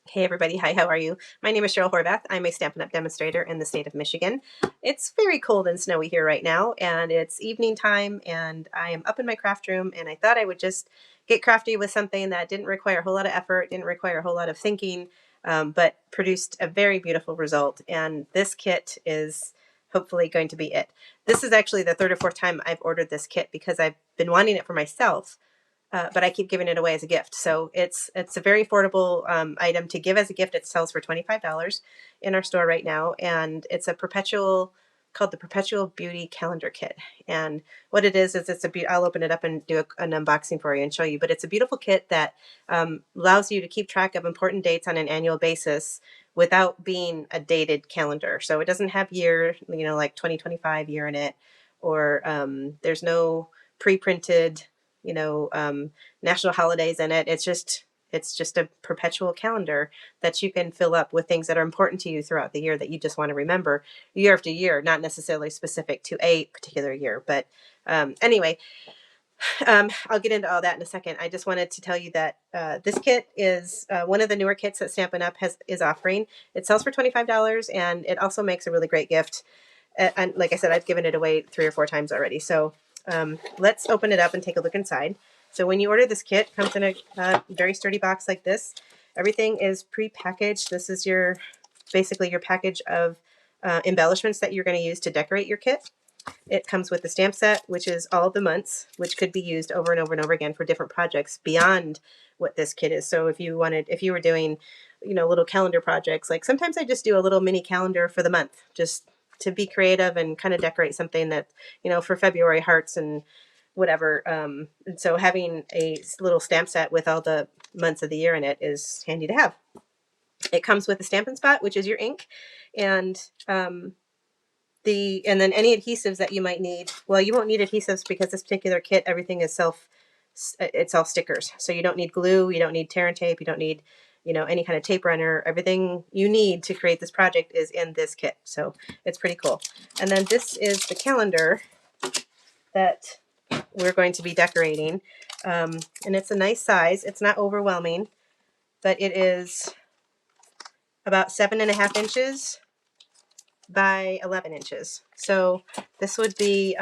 Hey everybody, hi, how are you? My name is Cheryl Horvath. I'm a Stampin' Up! Demonstrator in the state of Michigan. It's very cold and snowy here right now, and it's evening time, and I am up in my craft room, and I thought I would just get crafty with something that didn't require a whole lot of effort, didn't require a whole lot of thinking, but produced a very beautiful result, and this kit is hopefully going to be it. This is actually the third or fourth time I've ordered this kit because I've been wanting it for myself, but I keep giving it away as a gift. So it's a very affordable item to give as a gift. It sells for $25 in our store right now, and it's a called the Perpetual Beauty Calendar Kit. And what it is it's I'll open it up and do an unboxing for you and show you. But it's a beautiful kit that allows you to keep track of important dates on an annual basis without being a dated calendar. So it doesn't have year, like 2025 year in it, or there's no pre-printed national holidays in it. It's just a perpetual calendar that you can fill up with things that are important to you throughout the year that you just want to remember year after year, not necessarily specific to a particular year. But anyway, I'll get into all that in a second. I just wanted to tell you that this kit is one of the newer kits that Stampin' Up! is offering. It sells for $25, and it also makes a really great gift. And like I said, I've given it away 3 or 4 times already. So let's open it up and take a look inside. So when you order this kit, it comes in a very sturdy box like this. Everything is pre-packaged. This is basically your package of embellishments that you're going to use to decorate your kit. It comes with the stamp set, which is all of the months, which could be used over and over and over again for different projects beyond what this kit is. So if you were doing, little calendar projects, like sometimes I just do a little mini calendar for the month, just to be creative and kind of decorate something that, for February hearts and whatever. And so having a little stamp set with all the months of the year in it is handy to have. It comes with a Stampin' Spot, which is your ink, and then any adhesives that you might need. Well, you won't need adhesives because this particular kit, everything is it's all stickers. So you don't need glue, you don't need tear and tape, you don't need, any kind of tape runner. Everything you need to create this project is in this kit. So it's pretty cool. And then this is the calendar that we're going to be decorating. And it's a nice size. It's not overwhelming, but it is about 7.5 inches by 11 inches. So this would be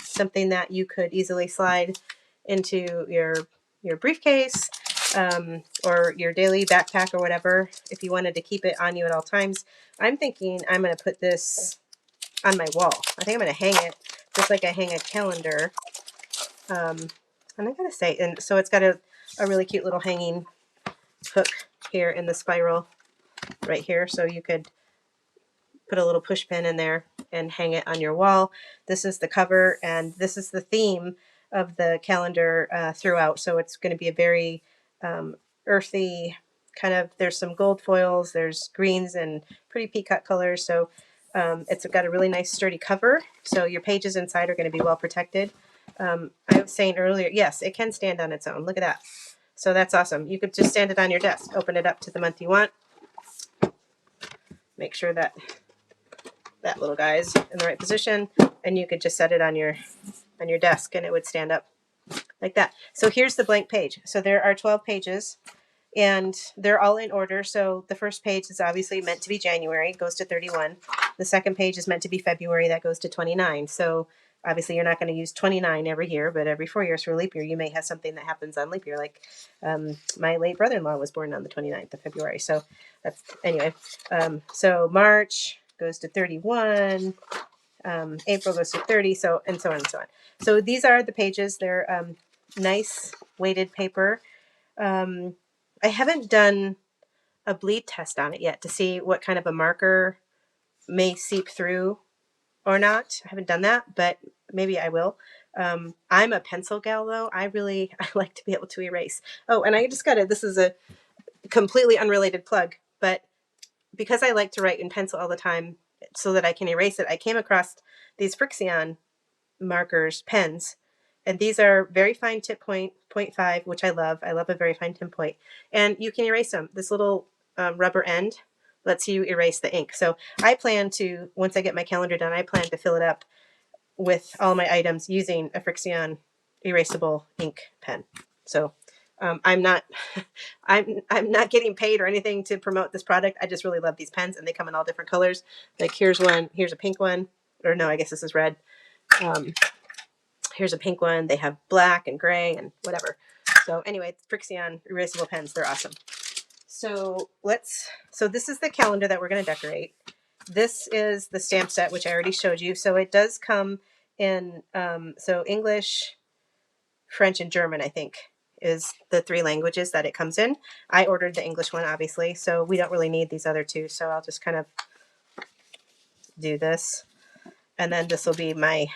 something that you could easily slide into your briefcase or your daily backpack or whatever if you wanted to keep it on you at all times. I'm thinking I'm going to put this on my wall. I think I'm going to hang it just like I hang a calendar. And I gotta say, and so it's got a really cute little hanging hook here in the spiral right here. So you could put a little push pin in there and hang it on your wall. This is the cover, and this is the theme of the calendar throughout. So it's going to be a very earthy kind of, there's some gold foils, there's greens and pretty peacock colors. So it's got a really nice sturdy cover. So your pages inside are going to be well protected. I was saying earlier, yes, it can stand on its own. Look at that. So that's awesome. You could just stand it on your desk, open it up to the month you want. Make sure that that little guy's in the right position, and you could just set it on your desk and it would stand up like that. So here's the blank page. So there are 12 pages and they're all in order. So the first page is obviously meant to be January, goes to 31. The second page is meant to be February, that goes to 29. So obviously you're not going to use 29 every year, but every 4 years for leap year, you may have something that happens on leap year. Like my late brother-in-law was born on the 29th of February. So that's, anyway. So March goes to 31. April goes to 30, so and so on and so on. So these are the pages. They're nice weighted paper. I haven't done a bleed test on it yet to see what kind of a marker may seep through or not. I haven't done that, but maybe I will. I'm a pencil gal though. I like to be able to erase. Oh, and I just got this is a completely unrelated plug, but because I like to write in pencil all the time so that I can erase it, I came across these Frixion markers, pens, and these are very fine tip point, 0.5, which I love. I love a very fine tip point. And you can erase them. This little rubber end lets you erase the ink. So I plan to, once I get my calendar done, I plan to fill it up with all my items using a Frixion erasable ink pen. So I'm not I'm not getting paid or anything to promote this product. I just really love these pens, and they come in all different colors. Like here's one. Here's a pink one, or no, I guess this is red. Um, here's a pink one. They have black and gray and whatever. So anyway, Frixion erasable pens. They're awesome. So this is the calendar that we're going to decorate. This is the stamp set, which I already showed you. So it does come in, so English, French, and German, I think, is the 3 languages that it comes in. I ordered the English one, obviously, so we don't really need these other 2. So I'll just kind of do this. And then this will be my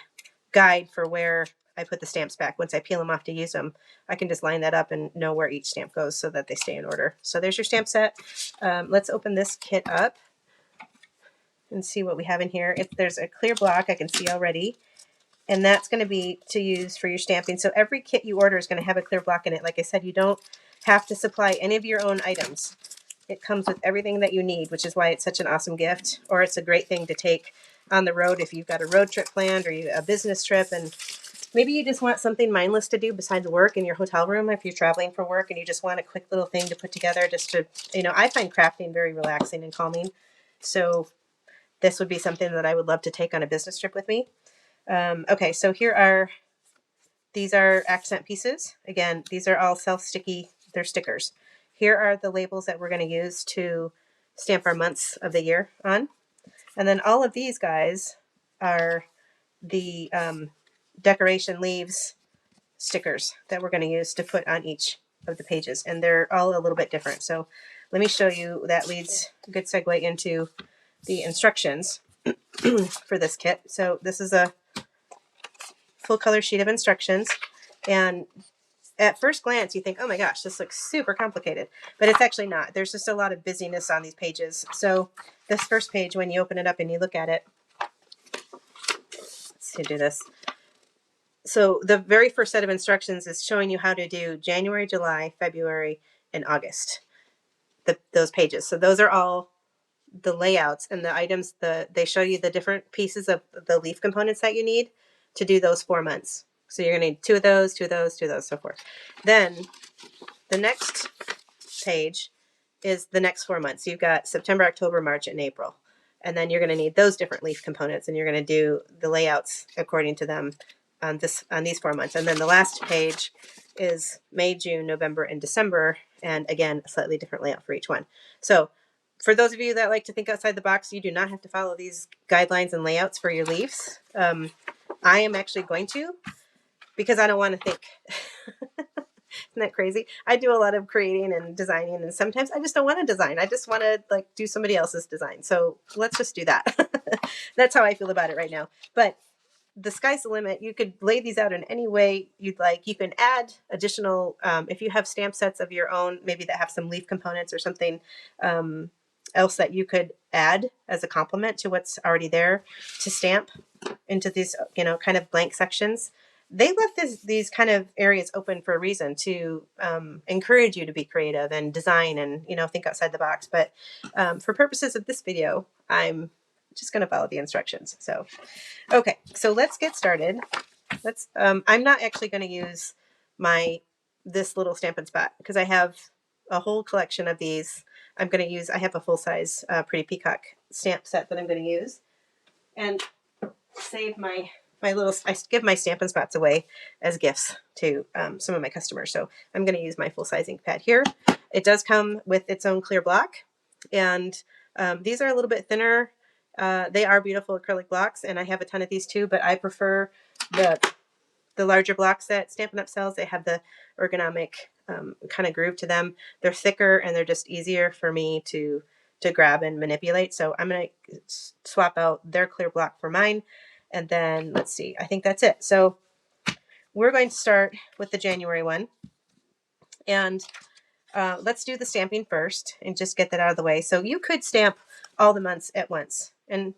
guide for where I put the stamps back. Once I peel them off to use them, I can just line that up and know where each stamp goes so that they stay in order. So there's your stamp set. Let's open this kit up and see what we have in here. If there's a clear block, I can see already, and that's going to be to use for your stamping. So every kit you order is going to have a clear block in it. Like I said, you don't have to supply any of your own items. It comes with everything that you need, which is why it's such an awesome gift, or it's a great thing to take on the road if you've got a road trip planned or a business trip, and maybe you just want something mindless to do besides work in your hotel room if you're traveling for work and you just want a quick little thing to put together just to, I find crafting very relaxing and calming. So this would be something that I would love to take on a business trip with me. Okay, so these are accent pieces. Again, these are all self-sticky. They're stickers. Here are the labels that we're going to use to stamp our months of the year on. And then all of these guys are the decoration leaves stickers that we're going to use to put on each of the pages. And they're all a little bit different. So let me show you. That leads a good segue into the instructions for this kit. So this is a full color sheet of instructions, and at first glance you think, oh my gosh, this looks super complicated, but it's actually not. There's just a lot of busyness on these pages. So this first page, when you open it up and you look at it, let's do this. So the very first set of instructions is showing you how to do January, July, February, and August, those pages. So those are all the layouts and the items. They show you the different pieces of the leaf components that you need to do those 4 months. So you're going to need 2 of those, 2 of those, 2 of those, so forth. Then the next page is the next 4 months. You've got September, October, March, and April. And then you're going to need those different leaf components, and you're going to do the layouts according to them on these 4 months. And then the last page is May, June, November, and December, and again, a slightly different layout for each one. So for those of you that like to think outside the box, you do not have to follow these guidelines and layouts for your leaves. I am actually going to, because I don't want to think. Isn't that crazy? I do a lot of creating and designing, and sometimes I just don't want to design. I just want to do somebody else's design. So let's just do that. That's how I feel about it right now. But the sky's the limit. You could lay these out in any way you'd like. You can add additional, if you have stamp sets of your own, maybe that have some leaf components or something else that you could add as a complement to what's already there to stamp into these, kind of blank sections. They left these kind of areas open for a reason, to encourage you to be creative and design and, think outside the box. But for purposes of this video, I'm just going to follow the instructions. So, okay, so let's get started. I'm not actually going to use this little Stampin' Spot because I have a whole collection of these. I have a full-size Pretty Peacock stamp set that I'm going to use and save my little, I give my Stampin' Spots away as gifts to some of my customers. So I'm going to use my full-size ink pad here. It does come with its own clear block, and these are a little bit thinner. They are beautiful acrylic blocks, and I have a ton of these too, but I prefer the larger blocks that Stampin' Up! Sells. They have the ergonomic kind of groove to them. They're thicker and they're just easier for me to grab and manipulate. So I'm going to swap out their clear block for mine. And then let's see, I think that's it. So we're going to start with the January one. And let's do the stamping first and just get that out of the way. So you could stamp all the months at once. And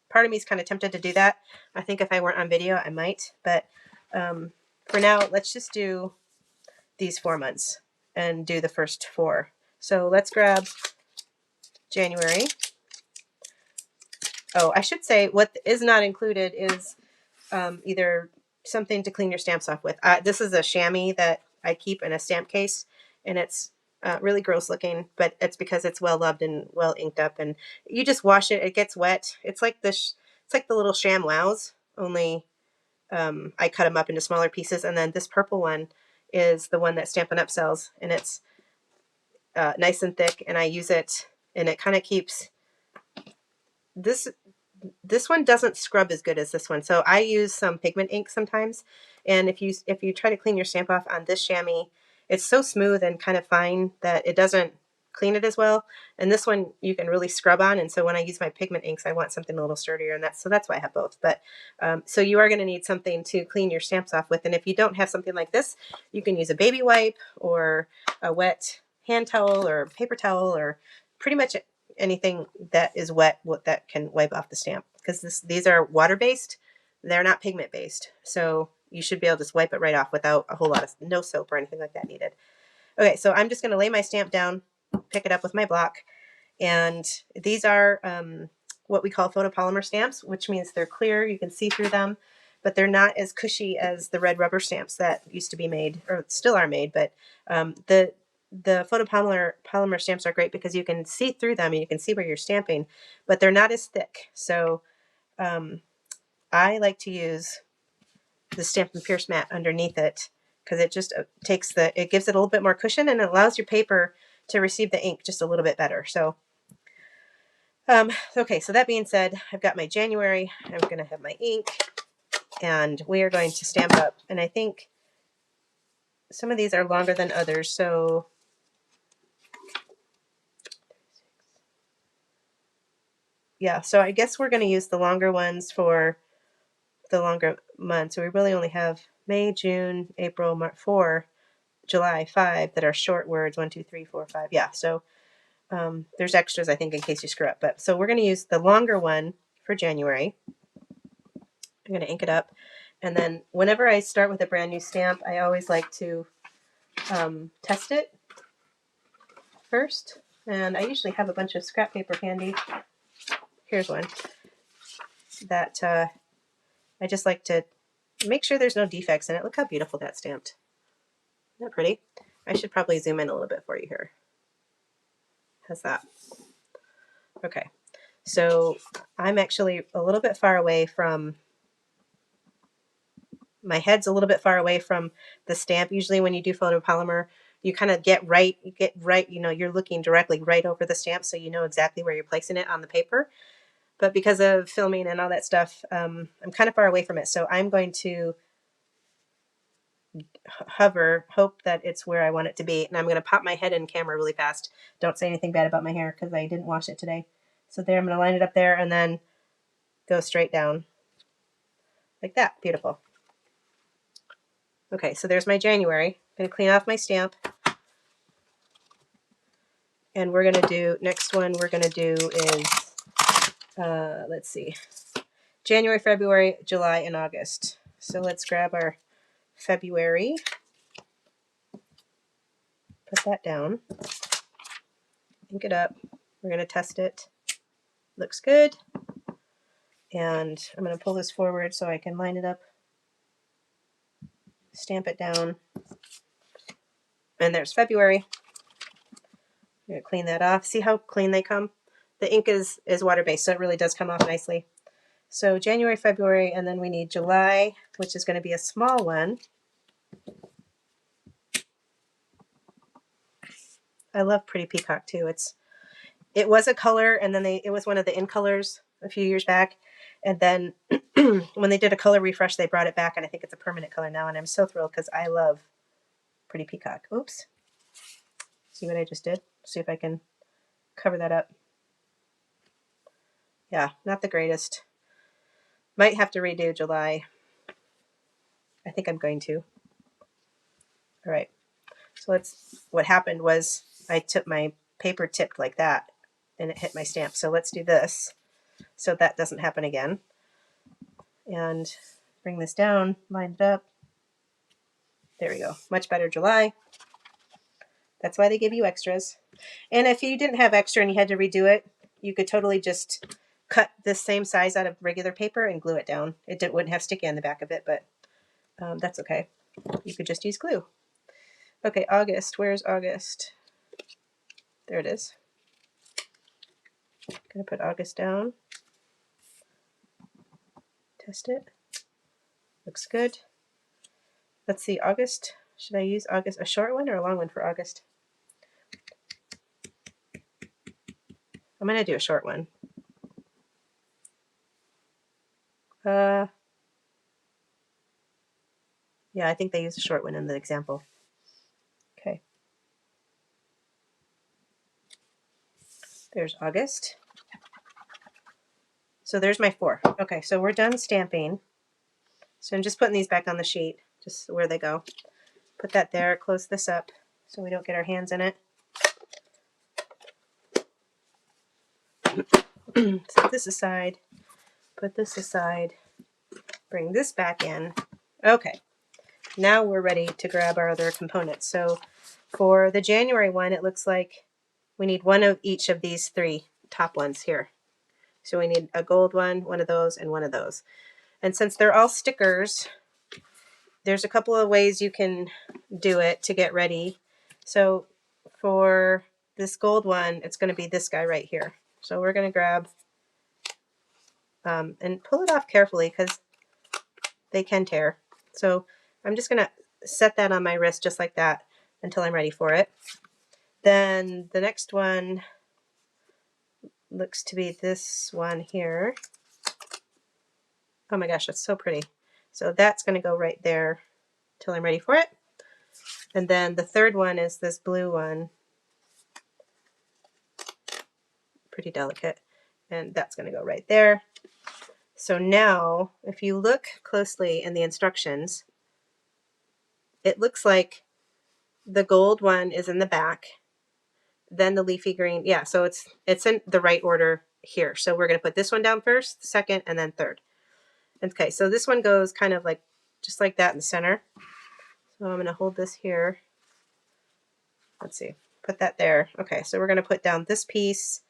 part of me is kind of tempted to do that. I think if I weren't on video, I might. But for now, let's just do these 4 months and do the first 4. So let's grab January. Oh, I should say what is not included is either something to clean your stamps off with. This is a chamois that I keep in a stamp case, and it's really gross looking, but it's because it's well loved and well inked up. And you just wash it; it gets wet. It's like this. It's like the little sham wows, only I cut them up into smaller pieces. And then this purple one is the one that Stampin' Up sells, and it's nice and thick. And I use it, and it kind of keeps this. This one doesn't scrub as good as this one. So I use some pigment ink sometimes. And if you try to clean your stamp off on this chamois, it's so smooth and kind of fine that it doesn't clean it as well. And this one you can really scrub on. And so when I use my pigment inks, I want something a little sturdier, and that's why I have both. But so you are going to need something to clean your stamps off with. And if you don't have something like this, you can use a baby wipe or a wet hand towel or paper towel or pretty much anything that is wet that can wipe off the stamp, because these are water based, they're not pigment based, so you should be able to just wipe it right off without a whole lot of no soap or anything like that needed. Okay, so I'm just going to lay my stamp down, pick it up with my block, and these are what we call photopolymer stamps, which means they're clear, you can see through them, but they're not as cushy as the red rubber stamps that used to be made, or still are made. But the photopolymer stamps are great because you can see through them and you can see where you're stamping, but they're not as thick. So I like to use the Stampin' Pierce mat underneath it, because it just it gives it a little bit more cushion, and it allows your paper to receive the ink just a little bit better. So okay, so that being said, I've got my January, I'm going to have my ink, and we are going to stamp up. And I think some of these are longer than others, so yeah, so I guess we're going to use the longer ones for the longer months. So we really only have May, June, April, March, 4, July, 5 that are short words. 1, 2, 3, 4, 5. Yeah, so there's extras, I think, in case you screw up. But so we're going to use the longer one for January. I'm going to ink it up. And then whenever I start with a brand new stamp, I always like to test it first. And I usually have a bunch of scrap paper handy. Here's one that I just like to make sure there's no defects in it. Look how beautiful that's stamped. Isn't that pretty? I should probably zoom in a little bit for you here. How's that? Okay, so I'm actually a little bit far away from, my head's a little bit far away from the stamp. Usually when you do photopolymer, you kind of get right, you're looking directly right over the stamp, so you know exactly where you're placing it on the paper. But because of filming and all that stuff, I'm kind of far away from it. So I'm going to hope that it's where I want it to be. And I'm going to pop my head in camera really fast. Don't say anything bad about my hair because I didn't wash it today. So there, I'm going to line it up there and then go straight down like that. Beautiful. Okay, so there's my January. I'm going to clean off my stamp. And we're going to do, next one we're going to do is, let's see, January, February, July, and August. So let's grab our February, put that down, ink it up. We're going to test it. Looks good. And I'm going to pull this forward so I can line it up, stamp it down. And there's February. I'm going to clean that off. See how clean they come? The ink is water-based, so it really does come off nicely. So January, February, and then we need July, which is going to be a small one. I love Pretty Peacock too. It was a color, and then it was one of the in colors a few years back. And then when they did a color refresh, they brought it back, and I think it's a permanent color now. And I'm so thrilled because I love Pretty Peacock. Oops. See what I just did? See if I can cover that up. Yeah, not the greatest. Might have to redo July. I think I'm going to. All right. So what happened was I took my paper tipped like that and it hit my stamp. So let's do this so that doesn't happen again. And bring this down, line it up. There we go. Much better July. That's why they give you extras. And if you didn't have extra and you had to redo it, you could totally just cut the same size out of regular paper and glue it down. It wouldn't have sticky on the back of it, but that's okay. You could just use glue. Okay, August. Where's August? There it is. Gonna put August down. Test it. Looks good. Let's see, August. Should I use August, a short one or a long one for August? I'm gonna do a short one. Yeah, I think they used a short one in the example. Okay. There's August. So there's my 4. Okay, so we're done stamping. So I'm just putting these back on the sheet, just where they go. Put that there, close this up so we don't get our hands in it. Set this aside, put this aside, bring this back in. Okay, now we're ready to grab our other components. So for the January one, it looks like we need one of each of these 3 top ones here. So we need a gold one of those, and one of those. And since they're all stickers, there's a couple of ways you can do it to get ready. So for this gold one, it's going to be this guy right here. So we're going to grab and pull it off carefully because they can tear. So I'm just going to set that on my wrist just like that until I'm ready for it. Then the next one looks to be this one here. Oh my gosh, that's so pretty. So that's going to go right there till I'm ready for it. And then the third one is this blue one. Pretty delicate. And that's going to go right there. So now, if you look closely in the instructions, it looks like the gold one is in the back, then the leafy green. Yeah, so it's in the right order here. So we're going to put this one down first, second, and then third. Okay, so this one goes kind of like, just like that in the center. So I'm going to hold this here. Let's see, put that there. Okay, so we're going to put down this piece.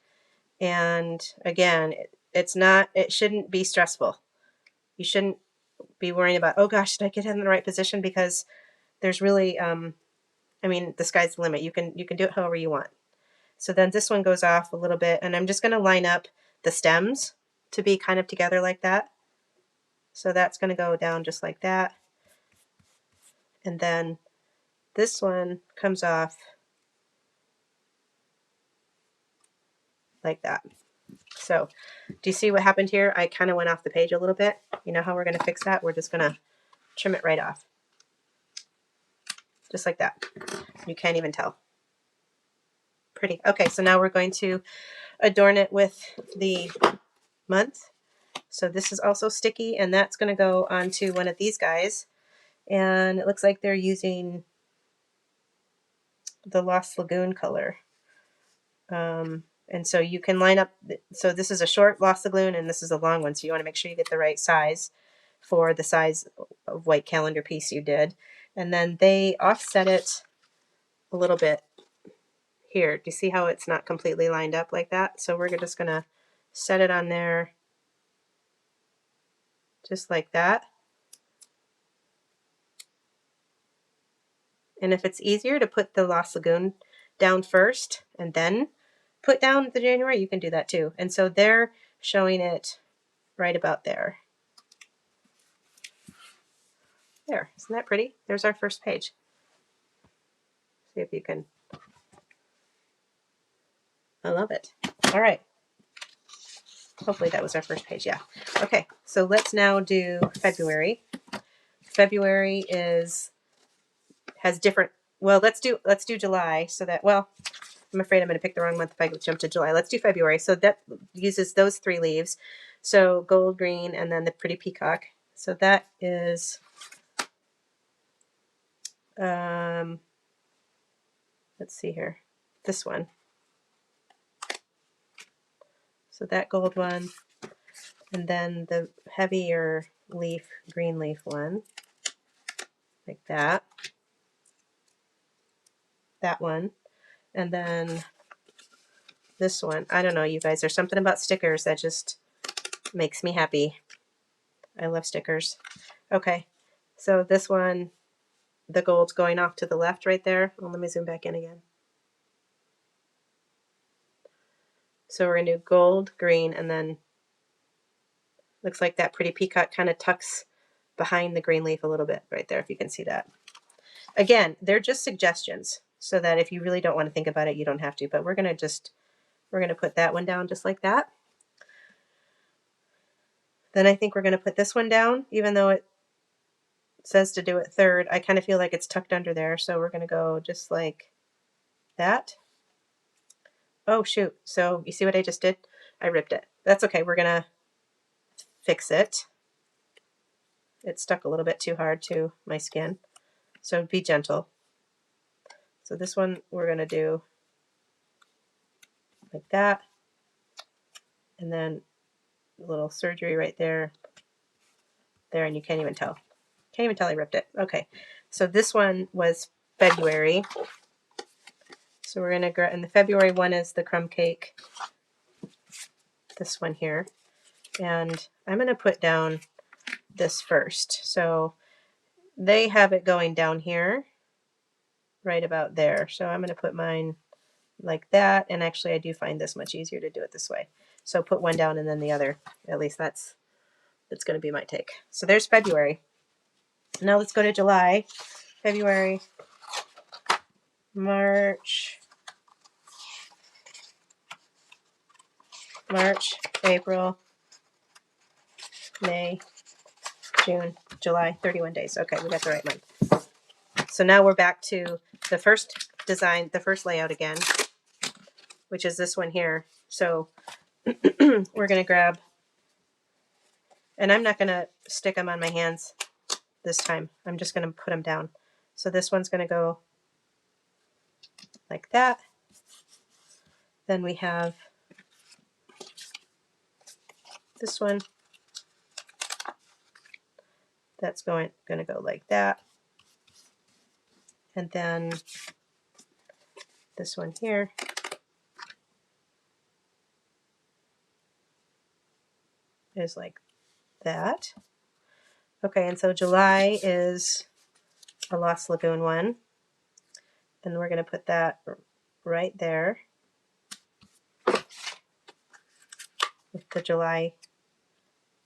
And again, it shouldn't be stressful. You shouldn't be worrying about, oh gosh, did I get it in the right position? Because there's really, I mean, the sky's the limit. You can do it however you want. So then this one goes off a little bit, and I'm just going to line up the stems to be kind of together like that. So that's going to go down just like that. And then this one comes off like that. So do you see what happened here? I kind of went off the page a little bit. You know how we're going to fix that? We're just going to trim it right off. Just like that. You can't even tell. Pretty. Okay, so now we're going to adorn it with the month. So this is also sticky, and that's going to go onto one of these guys. And it looks like they're using the Lost Lagoon color. And so you can line up, so this is a short Lost Lagoon and this is a long one. So you want to make sure you get the right size for the size of white calendar piece you did. And then they offset it a little bit here. Do you see how it's not completely lined up like that? So we're just going to set it on there just like that. And if it's easier to put the Lost Lagoon down first and then put down the January, you can do that too. And so they're showing it right about there. There, isn't that pretty? There's our first page. See if you can. I love it. All right. Hopefully that was our first page. Yeah. Okay. So let's now do February. February has different. Well, let's do July so that. Well, I'm afraid I'm going to pick the wrong month if I jump to July. Let's do February. So that uses those 3 leaves. So gold, green, and then the pretty peacock. So that is. Let's see here. This one. So that gold one, and then the heavier leaf, green leaf one, like that. That one. And then this one. I don't know, you guys. There's something about stickers that just makes me happy. I love stickers. Okay. So this one the gold's going off to the left right there. Well, let me zoom back in again. So we're going to do gold, green, and then looks like that pretty peacock kind of tucks behind the green leaf a little bit right there, if you can see that. Again, they're just suggestions, so that if you really don't want to think about it, you don't have to. But we're going to put that one down just like that. Then I think we're going to put this one down, even though it says to do it third. I kind of feel like it's tucked under there, so we're going to go just like that. Oh, shoot. So you see what I just did? I ripped it. That's okay. We're going to fix it. It stuck a little bit too hard to my skin, so be gentle. So this one we're going to do like that, and then a little surgery right there, and you can't even tell. Can't even tell I ripped it. Okay, so this one was February. So we're going to, and the February one is the crumb cake, this one here. And I'm going to put down this first. So they have it going down here, right about there. So I'm going to put mine like that. And actually I do find this much easier to do it this way. So put one down and then the other. At least that's going to be my take. So there's February. Now let's go to July. February, March, April, May, June, July, 31 days. Okay, we got the right month. So now we're back to the first design, the first layout again, which is this one here. So we're going to grab, and I'm not going to stick them on my hands this time. I'm just going to put them down. So this one's going to go like that. Then we have this one. That's going to go like that. And then this one here is like that. Okay, and so July is a Lost Lagoon one. And we're going to put that right there with the July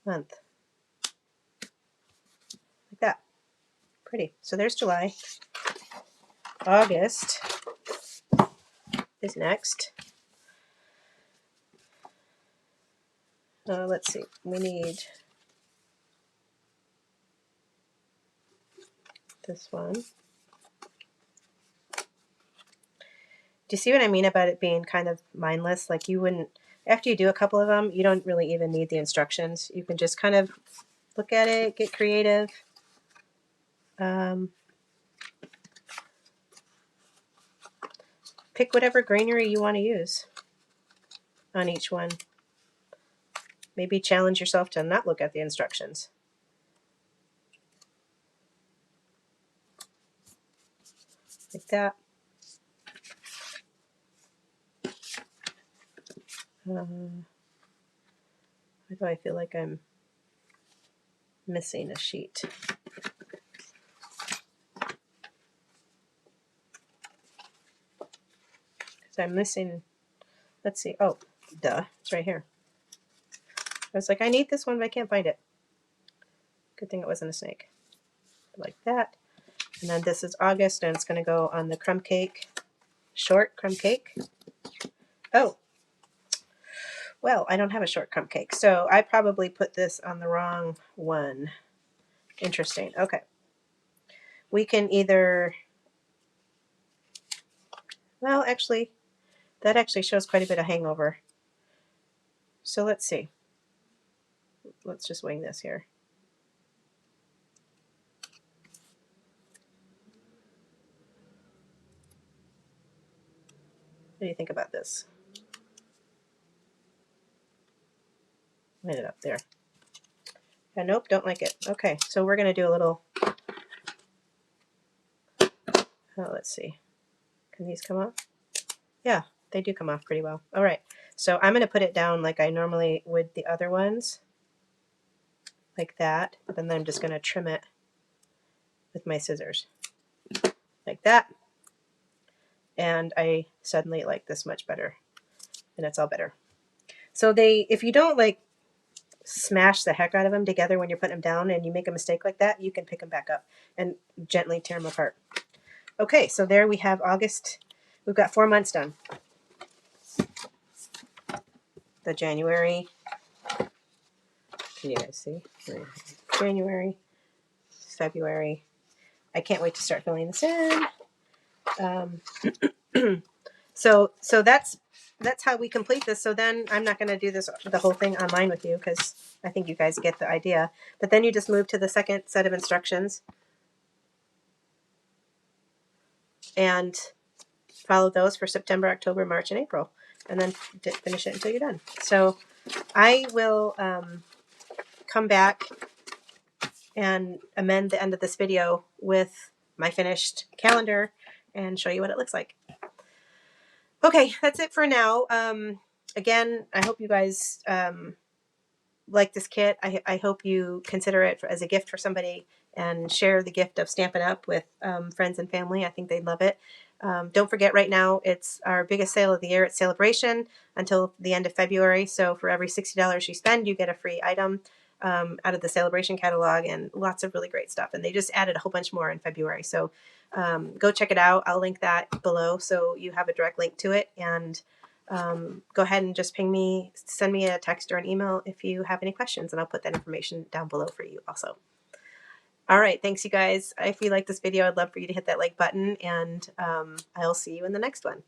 month. Like that. Pretty. So there's July. August is next. Let's see. We need this one. Do you see what I mean about it being kind of mindless? Like you wouldn't, after you do a couple of them, you don't really even need the instructions. You can just kind of look at it, get creative. Pick whatever greenery you want to use on each one. Maybe challenge yourself to not look at the instructions. Like that. Why do I feel like I'm missing a sheet? So I'm missing, let's see, oh, duh, it's right here. I was like, I need this one, but I can't find it. Good thing it wasn't a snake. Like that. And then this is August, and it's going to go on the crumb cake, short crumb cake. Oh, well, I don't have a short crumb cake, so I probably put this on the wrong one. Interesting. Okay. We can either, well, actually, that actually shows quite a bit of hangover. So let's see. Let's just wing this here. What do you think about this? Line it up there. Yeah, nope, don't like it. Okay, so we're going to do a little, oh, let's see. Can these come off? Yeah, they do come off pretty well. All right, so I'm going to put it down like I normally would the other ones, like that. And then I'm just going to trim it with my scissors. that. And I suddenly like this much better, and it's all better. So if you don't like smash the heck out of them together when you're putting them down and you make a mistake like that, you can pick them back up and gently tear them apart. Okay, so there we have August. We've got 4 months done. The January. Can you guys see? January, February. I can't wait to start filling this in. So that's how we complete this. So then I'm not going to do the whole thing online with you because I think you guys get the idea. But then you just move to the second set of instructions and follow those for September, October, March, and April, and then finish it until you're done. So I will come back and amend the end of this video with my finished calendar and show you what it looks like. Okay, that's it for now. Again, I hope you guys like this kit. I hope you consider it as a gift for somebody and share the gift of Stampin' Up! With friends and family. I think they'd love it. Don't forget, right now it's our biggest sale of the year. It's Sale-A-Bration until the end of February. So for every $60 you spend, you get a free item out of the Sale-A-Bration catalog, and lots of really great stuff. And they just added a whole bunch more in February. So go check it out. I'll link that below so you have a direct link to it. And go ahead and just send me a text or an email if you have any questions, and I'll put that information down below for you also. All right, thanks you guys. If you like this video, I'd love for you to hit that like button, and I'll see you in the next one.